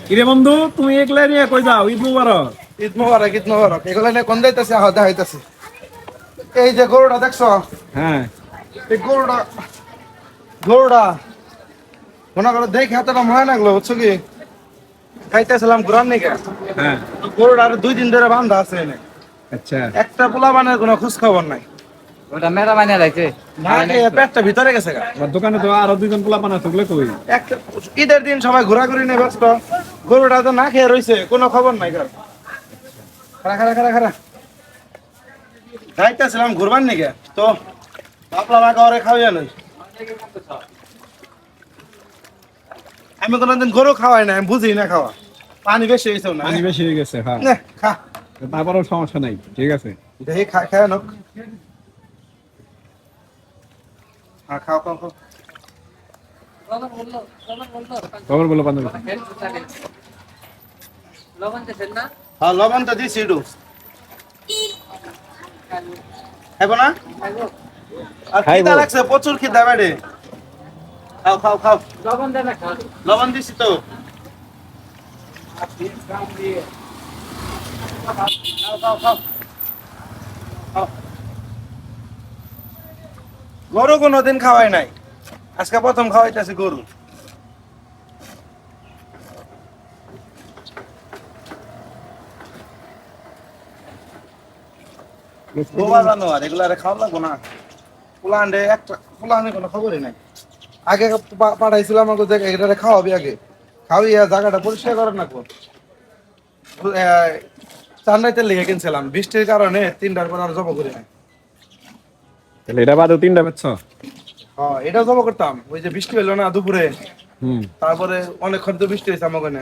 কিরে বন্ধু, তুমি একলা নিয়ে কই যাও? ঈদ মুবারক। ঈদ মোবারক, ঈদ মোবারক। এগুলো নিয়ে কোন যাইতেছে? দেখা হইতেছে। এই যে গরুটা দেখছো? হ্যাঁ এই গরুটা গরুটা মনে করো দেখে এতটা মনে লাগলো, বুঝছো কি? খাইতেছিলাম ঘুরান নিকে, হ্যাঁ। গরুটা আর 2 দিন ধরে বান্ধা আছে এনে। আচ্ছা, একটা পোলা বানের কোনো খোঁজ খবর নাই। ওটা মেরা বানিয়ে রাখছে। না খেয়ে পেটটা ভিতরে গেছে গা। আমার দোকানে তো আরো দুইজন পোলা পানা থাকলে কই? একটা ঈদের দিন সবাই ঘোরাঘুরি নিয়ে ব্যস্ত, গরুটা তো না খেয়ে রইছে, কোনো খবর নাই কার। খারা খারা খারা খারা যাইতেছিলাম ঘুরবার নিকে, তো ভাবলাম আগে ওরে খাওয়াই নই। আমি কোনোদিন গরু খাওয়াই না, আমি বুঝি না খাওয়া। পানি বেশি হয়েছে না? পানি বেশি হয়ে গেছে, হ্যাঁ। নে, খা। তারপরেও সমস্যা নাই, ঠিক আছে। দেখি খায় নোক। হ্যাঁ, খাও খাও খাও। খবর বলো বান্ধবী। লবণ দিছেন না? হ্যাঁ, লবণ তো দিছি একটু। খাইবো না? আর খাইবো। খিদা লাগছে, প্রচুর খিদা বেড়ে। খাও খাও খাও। লবণ দেন না খান। লবণ দিছি তো। খাও খাও খাও। খাও। গরু কোনোদিন খাওয়াই নাই, আজকে প্রথম খাওয়াইতেছি গরু। বোবা জানোয়ার, এগুলারে খাওয়া লাগবো না। পোলান্ডে একটা পোলান্ডে কোনো খবরই নাই। আগে পাঠাইছিলাম আমাকে, দেখ এটারে খাওয়াবি আগে, খাওয়াইয়া জায়গাটা পরিষ্কার করার না কোন। চান্নাইতে লেগে কিনছিলাম, বৃষ্টির কারণে 3টার পর আর জমা করি নাই। তাহলে এটা বাদে তিনটা বেচছ? হ্যাঁ, এটাও জমা করতাম, ওই যে বৃষ্টি হইলো না দুপুরে, হুম। তারপরে অনেকক্ষণ তো বৃষ্টি হয়েছে আমার ওখানে।